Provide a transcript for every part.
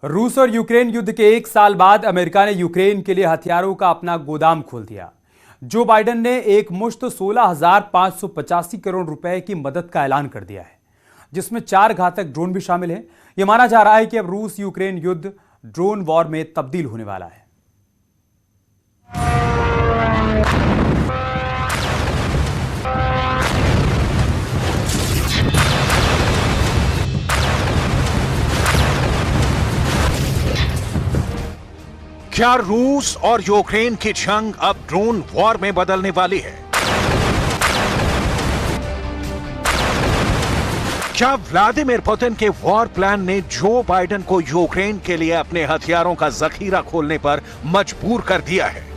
रूस और यूक्रेन युद्ध के एक साल बाद अमेरिका ने यूक्रेन के लिए हथियारों का अपना गोदाम खोल दिया। जो बाइडेन ने एक मुश्त 16,585 करोड़ रुपए की मदद का ऐलान कर दिया है, जिसमें 4 घातक ड्रोन भी शामिल हैं। यह माना जा रहा है कि अब रूस यूक्रेन युद्ध ड्रोन वॉर में तब्दील होने वाला है। क्या रूस और यूक्रेन की जंग अब ड्रोन वॉर में बदलने वाली है? क्या व्लादिमीर पुतिन के वॉर प्लान ने जो बाइडेन को यूक्रेन के लिए अपने हथियारों का जखीरा खोलने पर मजबूर कर दिया है?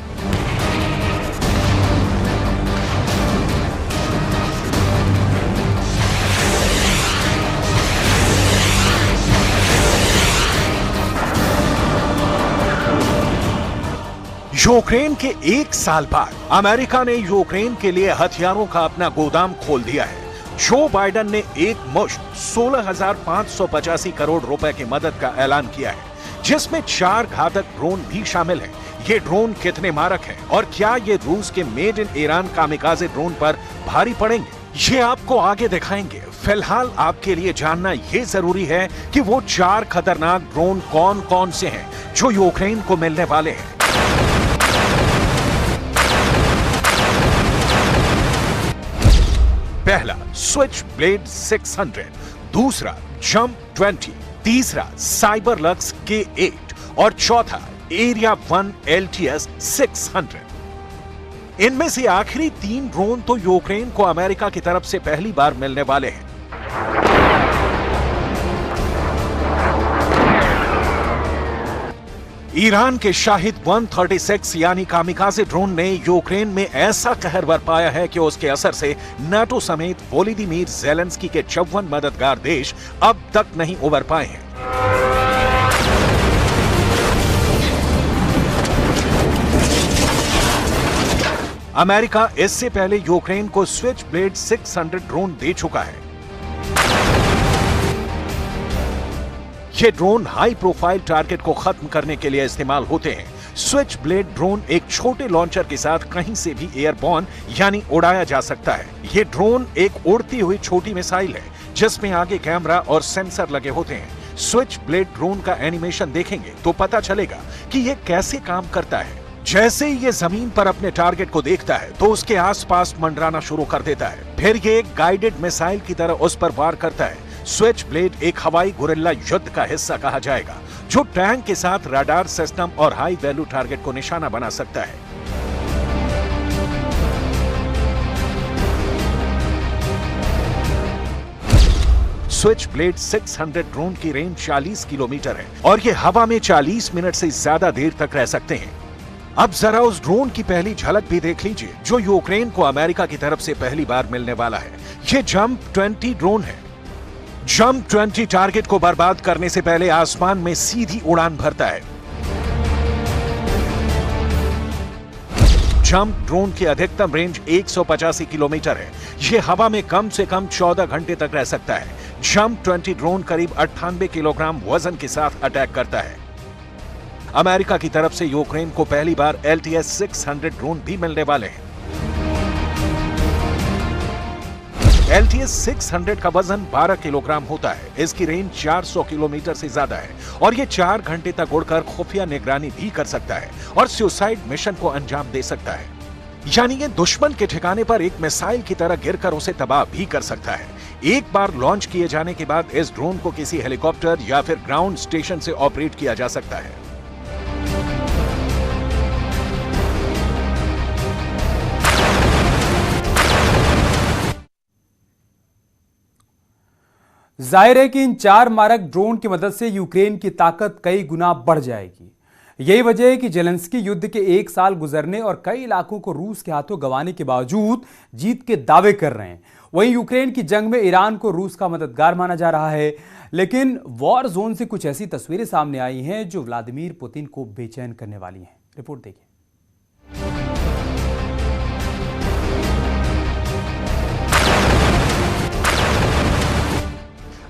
यूक्रेन के एक साल बाद अमेरिका ने यूक्रेन के लिए हथियारों का अपना गोदाम खोल दिया है। जो बाइडेन ने एक मुश्त 16,585 करोड़ रुपए की मदद का ऐलान किया है, जिसमें 4 घातक ड्रोन भी शामिल हैं। ये ड्रोन कितने मारक हैं और क्या ये रूस के मेड इन ईरान कामिकाज़े ड्रोन पर भारी पड़ेंगे, ये आपको आगे दिखाएंगे। फिलहाल आपके लिए जानना ये जरूरी है कि वो 4 खतरनाक ड्रोन कौन कौन से हैं जो यूक्रेन को मिलने वाले हैं। पहला स्विच ब्लेड 600, दूसरा जंप 20, तीसरा साइबर लक्स K8 और चौथा एरिया 1 LTS 600। इनमें से आखिरी 3 ड्रोन तो यूक्रेन को अमेरिका की तरफ से पहली बार मिलने वाले हैं। ईरान के शाहिद 136 यानी कामिकाज़े ड्रोन ने यूक्रेन में ऐसा कहर बरपाया है कि उसके असर से नाटो समेत वोलोदिमीर ज़ेलेंस्की के 54 मददगार देश अब तक नहीं उबर पाए हैं। अमेरिका इससे पहले यूक्रेन को स्विच ब्लेड 600 ड्रोन दे चुका है। ये ड्रोन हाई प्रोफाइल टारगेट को खत्म करने के लिए इस्तेमाल होते हैं। स्विच ब्लेड ड्रोन एक छोटे लॉन्चर के साथ कहीं से भी एयरबॉर्न यानी उड़ाया जा सकता है। ये ड्रोन एक उड़ती हुई छोटी मिसाइल है जिसमें आगे कैमरा और सेंसर लगे होते हैं। स्विच ब्लेड ड्रोन का एनिमेशन देखेंगे तो पता चलेगा कि ये कैसे काम करता है। जैसे ही ये जमीन पर अपने टारगेट को देखता है तो उसके आसपास मंडराना शुरू कर देता है। फिर ये एक गाइडेड मिसाइल की तरह उस पर वार करता है। स्विच ब्लेड एक हवाई गुरिल्ला युद्ध का हिस्सा कहा जाएगा, जो टैंक के साथ रडार सिस्टम और हाई वैल्यू टारगेट को निशाना बना सकता है। स्विच ब्लेड 600 ड्रोन की रेंज 40 किलोमीटर है और ये हवा में 40 मिनट से ज्यादा देर तक रह सकते हैं। अब जरा उस ड्रोन की पहली झलक भी देख लीजिए जो यूक्रेन को अमेरिका की तरफ से पहली बार मिलने वाला है। ये जंप 20 ड्रोन है। जंप 20 टारगेट को बर्बाद करने से पहले आसमान में सीधी उड़ान भरता है। जंप ड्रोन की अधिकतम रेंज 185 किलोमीटर है। यह हवा में कम से कम 14 घंटे तक रह सकता है। जंप 20 ड्रोन करीब 98 किलोग्राम वजन के साथ अटैक करता है। अमेरिका की तरफ से यूक्रेन को पहली बार LTS 600 ड्रोन भी मिलने वाले हैं। LTS 600 का वजन 12 किलोग्राम होता है। इसकी रेंज 400 किलोमीटर से ज्यादा है और ये 4 घंटे तक उड़कर खुफिया निगरानी भी कर सकता है और सुसाइड मिशन को अंजाम दे सकता है। यानी ये दुश्मन के ठिकाने पर एक मिसाइल की तरह गिरकर उसे तबाह भी कर सकता है। एक बार लॉन्च किए जाने के बाद इस ड्रोन को किसी हेलीकॉप्टर या फिर ग्राउंड स्टेशन से ऑपरेट किया जा सकता है। जाहिर है कि इन 4 मारक ड्रोन की मदद से यूक्रेन की ताकत कई गुना बढ़ जाएगी। यही वजह है कि ज़ेलेंस्की युद्ध के 1 साल गुजरने और कई इलाकों को रूस के हाथों गंवाने के बावजूद जीत के दावे कर रहे हैं। वहीं यूक्रेन की जंग में ईरान को रूस का मददगार माना जा रहा है, लेकिन वॉर जोन से कुछ ऐसी तस्वीरें सामने आई हैं जो व्लादिमीर पुतिन को बेचैन करने वाली हैं। रिपोर्ट देखिए।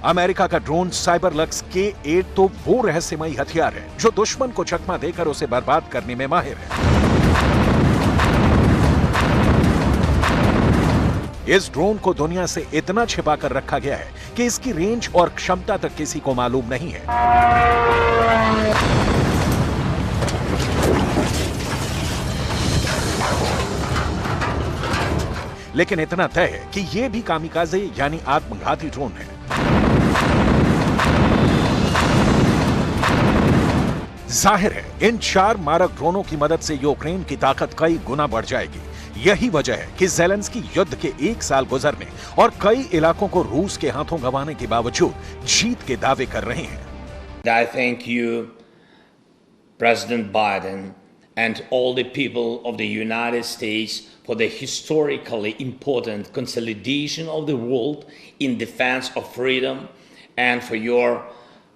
अमेरिका का ड्रोन साइबरलक्स K8 तो वो रहस्यमयी हथियार है जो दुश्मन को चकमा देकर उसे बर्बाद करने में माहिर है। इस ड्रोन को दुनिया से इतना छिपा कर रखा गया है कि इसकी रेंज और क्षमता तक किसी को मालूम नहीं है। लेकिन इतना तय है कि यह भी कामिकाज़े यानी आत्मघाती ड्रोन है। जाहिर है इन 4 मारक ड्रोनों की मदद से यूक्रेन की ताकत कई गुना बढ़ जाएगी। यही वजह है कि ज़ेलेंस्की युद्ध के 1 साल गुजरने और कई इलाकों को रूस के हाथों गंवाने के बावजूद जीत के दावे कर रहे हैं। I thank you, President Biden, and all the people of the United States for the historically important consolidation of the world in defense of freedom and for your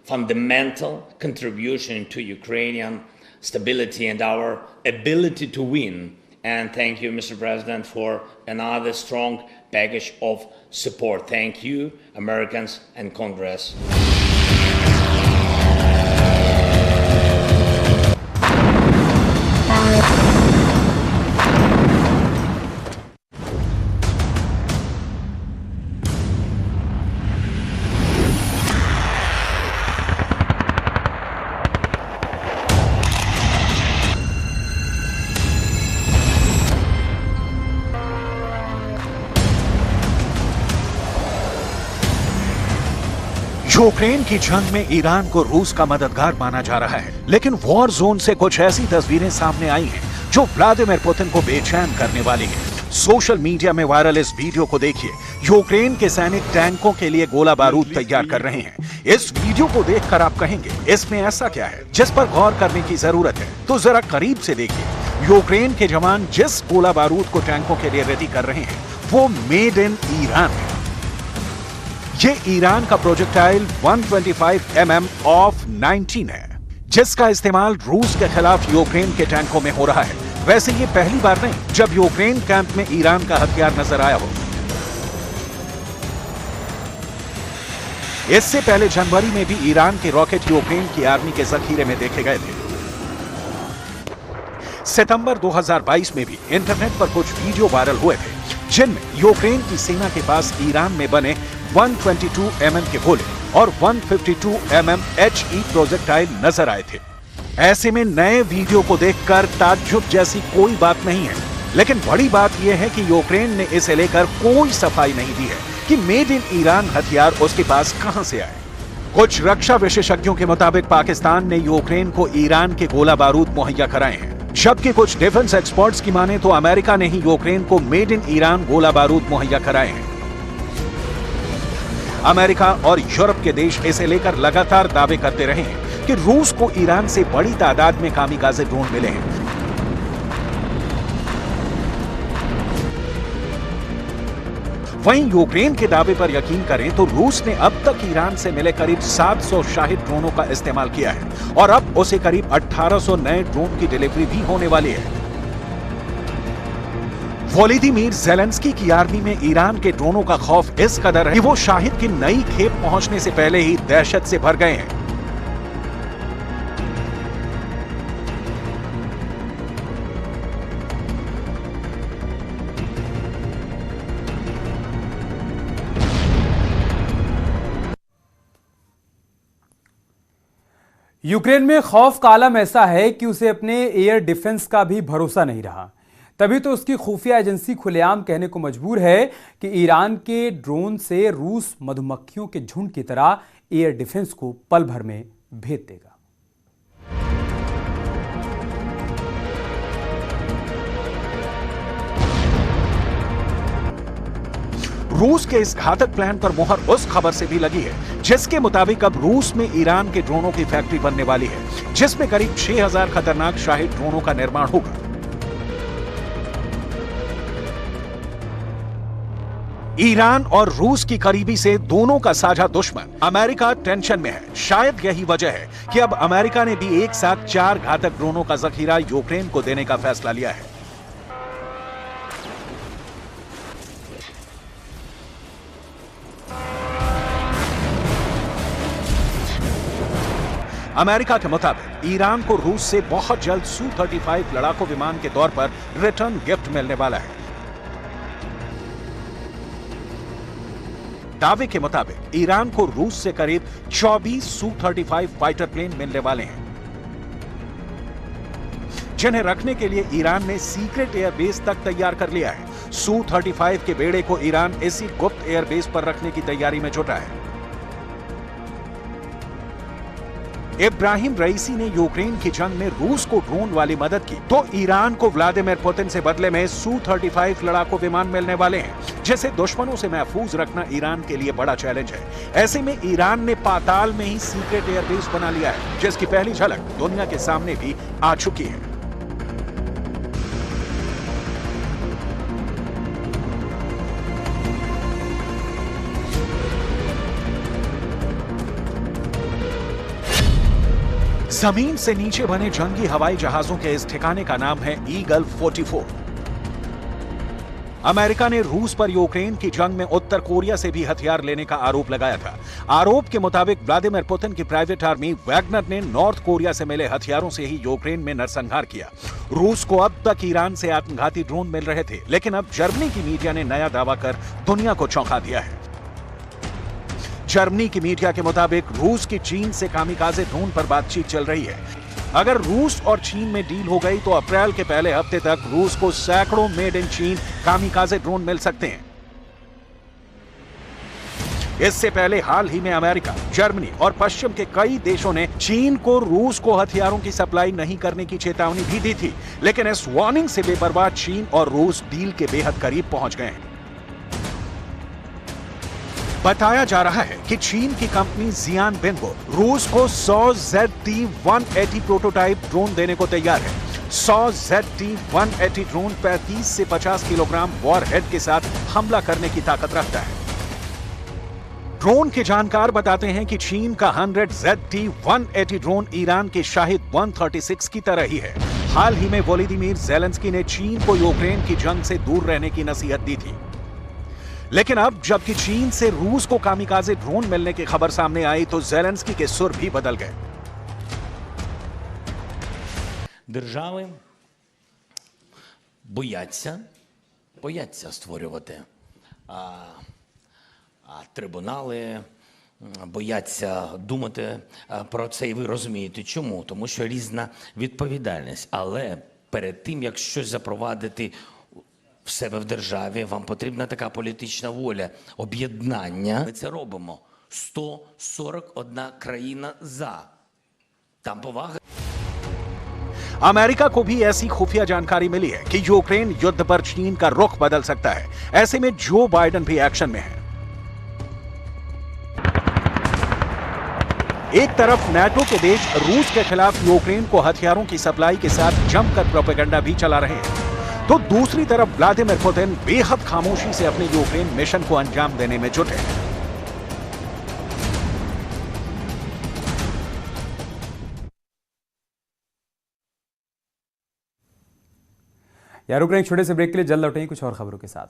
fundamental contribution to Ukrainian stability and our ability to win. And thank you, Mr. President, for another strong package of support. Thank you, Americans and Congress. Ukraine की जंग में Iran को रूस का मददगार माना जा रहा है, लेकिन वॉर जोन से कुछ ऐसी तस्वीरें सामने आई हैं जो व्लादिमीर पुतिन को बेचैन करने वाली हैं। सोशल मीडिया में वायरल इस वीडियो को देखिए। यूक्रेन के सैनिक टैंकों के लिए गोला बारूद तैयार कर रहे हैं। इस वीडियो को देखकर आप कहेंगे इसमें ऐसा क्या है जिस पर गौर करने की जरूरत है, तो जरा करीब से देखिए। यूक्रेन के जवान जिस गोला बारूद को टैंकों के लिए रेडी कर रहे हैं वो मेड इन ईरान है। ये ईरान का प्रोजेक्टाइल 125 mm ऑफ 19 है, जिसका इस्तेमाल रूस के खिलाफ यूक्रेन के टैंकों में हो रहा है। वैसे ये पहली बार नहीं जब यूक्रेन कैंप में ईरान का हथियार नजर आया हो। इससे पहले जनवरी में भी ईरान के रॉकेट यूक्रेन की आर्मी के जखीरे में देखे गए थे। सितंबर 2022 में भी इंटरनेट पर कुछ वीडियो वायरल हुए थे जिनमें यूक्रेन की सेना के पास ईरान में बने 122 mm के गोले और 152 mm HE प्रोजेक्टाइल नजर आए थे। ऐसे में नए वीडियो को देखकर ताज्जुब जैसी कोई बात नहीं है, लेकिन बड़ी बात यह है कि यूक्रेन ने इसे लेकर कोई सफाई नहीं दी है कि मेड इन ईरान हथियार उसके पास कहां से आए। कुछ रक्षा विशेषज्ञों के मुताबिक पाकिस्तान ने यूक्रेन को ईरान के गोला बारूद मुहैया कराए हैं, जबकि कुछ डिफेंस एक्सपर्ट्स की माने तो अमेरिका ने ही यूक्रेन को मेड इन ईरान गोला बारूद मुहैया कराए हैं। अमेरिका और यूरोप के देश इसे लेकर लगातार दावे करते रहे हैं कि रूस को ईरान से बड़ी तादाद में कामिकाज़े ड्रोन मिले हैं। वहीं यूक्रेन के दावे पर यकीन करें तो रूस ने अब तक ईरान से मिले करीब 700 शाहिद ड्रोनों का इस्तेमाल किया है और अब उसे करीब 1800 नए ड्रोन की डिलीवरी भी होने वाली है। वोलोदिमीर ज़ेलेंस्की की आर्मी में ईरान के ड्रोनों का खौफ इस कदर है कि वो शाहिद की नई खेप पहुंचने से पहले ही दहशत से भर गए हैं। यूक्रेन में खौफ का आलम ऐसा है कि उसे अपने एयर डिफेंस का भी भरोसा नहीं रहा। तभी तो उसकी खुफिया एजेंसी खुलेआम कहने को मजबूर है कि ईरान के ड्रोन से रूस मधुमक्खियों के झुंड की तरह एयर डिफेंस को पल भर में भेद देगा। रूस के इस घातक प्लान पर मुहर उस खबर से भी लगी है जिसके मुताबिक अब रूस में ईरान के ड्रोनों की फैक्ट्री बनने वाली है, जिसमें करीब 6000 खतरनाक शाहिद ड्रोनों का निर्माण होगा। ईरान और रूस की करीबी से दोनों का साझा दुश्मन अमेरिका टेंशन में है। शायद यही वजह है कि अब अमेरिका ने भी एक साथ 4 घातक ड्रोनों का जखीरा यूक्रेन को देने का फैसला लिया है। अमेरिका के मुताबिक ईरान को रूस से बहुत जल्द Su-35 लड़ाकू विमान के तौर पर रिटर्न गिफ्ट मिलने वाला है। दावे के मुताबिक ईरान को रूस से करीब 24 Su-35 फाइटर प्लेन मिलने वाले हैं, जिन्हें रखने के लिए ईरान ने सीक्रेट एयरबेस तक तैयार कर लिया है। Su-35 के बेड़े को ईरान इसी गुप्त एयरबेस पर रखने की तैयारी में जुटा है। इब्राहिम रईसी ने यूक्रेन की जंग में रूस को ड्रोन वाली मदद की, तो ईरान को व्लादिमीर पुतिन से बदले में Su-35 लड़ाकू विमान मिलने वाले हैं, जिसे दुश्मनों से महफूज रखना ईरान के लिए बड़ा चैलेंज है। ऐसे में ईरान ने पाताल में ही सीक्रेट एयरबेस बना लिया है, जिसकी पहली झलक दुनिया के सामने भी आ चुकी है। जमीन से नीचे बने जंगी हवाई जहाजों के इस ठिकाने का नाम है ईगल 44। अमेरिका ने रूस पर यूक्रेन की जंग में उत्तर कोरिया से भी हथियार लेने का आरोप लगाया था। आरोप के मुताबिक व्लादिमीर पुतिन की प्राइवेट आर्मी वैगनर ने नॉर्थ कोरिया से मिले हथियारों से ही यूक्रेन में नरसंहार किया। रूस को अब तक ईरान से आत्मघाती ड्रोन मिल रहे थे, लेकिन अब जर्मनी की मीडिया ने नया दावा कर दुनिया को चौंका दिया है। जर्मनी की मीडिया के मुताबिक रूस की चीन से कामिकाजे ड्रोन पर बातचीत चल रही है। अगर रूस और चीन में डील हो गई तो अप्रैल के पहले हफ्ते तक रूस को सैकड़ों मेड इन चीन कामिकाजे ड्रोन मिल सकते हैं। इससे पहले हाल ही में अमेरिका, जर्मनी और पश्चिम के कई देशों ने चीन को रूस को हथियारों की सप्लाई नहीं करने की चेतावनी भी दी थी, लेकिन इस वार्निंग से बेपरवाह चीन और रूस डील के बेहद करीब पहुंच गए हैं। बताया जा रहा है कि चीन की कंपनी जियान बिंगो रूस को 100 ZT-180 प्रोटोटाइप ड्रोन देने को तैयार है। 100 ZT-180 ड्रोन 35 से 50 किलोग्राम वॉरहेड के साथ हमला करने की ताकत रखता है। ड्रोन के जानकार बताते हैं कि चीन का 100 ZT-180 ड्रोन ईरान के शाहिद 136 की तरह ही है। हाल ही में वोलोदिमीर ज़ेलेंस्की ने चीन को यूक्रेन की जंग से दूर रहने की नसीहत दी थी, लेकिन अब जबकि चीन से रूस को कामिकाजे ड्रोन मिलने की खबर सामने आई तो ज़ेलेंस्की के सुर भी बदल गए। Держави бояться створювати трибунали, бояться думати про це, і ви розумієте чому. Тому що різна відповідальність. Але перед тим, як щось запровадити в себе в державі, вам потрібна така політична воля, об'єднання. Ми це робимо. 141 країна за. Там повага. अमेरिका को भी ऐसी खुफिया जानकारी मिली है कि यूक्रेन युद्ध पर चीन का रुख बदल सकता है। ऐसे में जो बाइडेन भी एक्शन में है। एक तरफ नाटो के देश रूस के खिलाफ यूक्रेन को हथियारों की सप्लाई के साथ जमकर प्रोपेगेंडा भी चला रहे हैं, तो दूसरी तरफ व्लादिमीर पुतिन बेहद खामोशी से अपने यूक्रेन मिशन को अंजाम देने में जुटे हैं। यार रुक रहे हैं छोटे से ब्रेक के लिए, जल्द लौटेंगे कुछ और खबरों के साथ।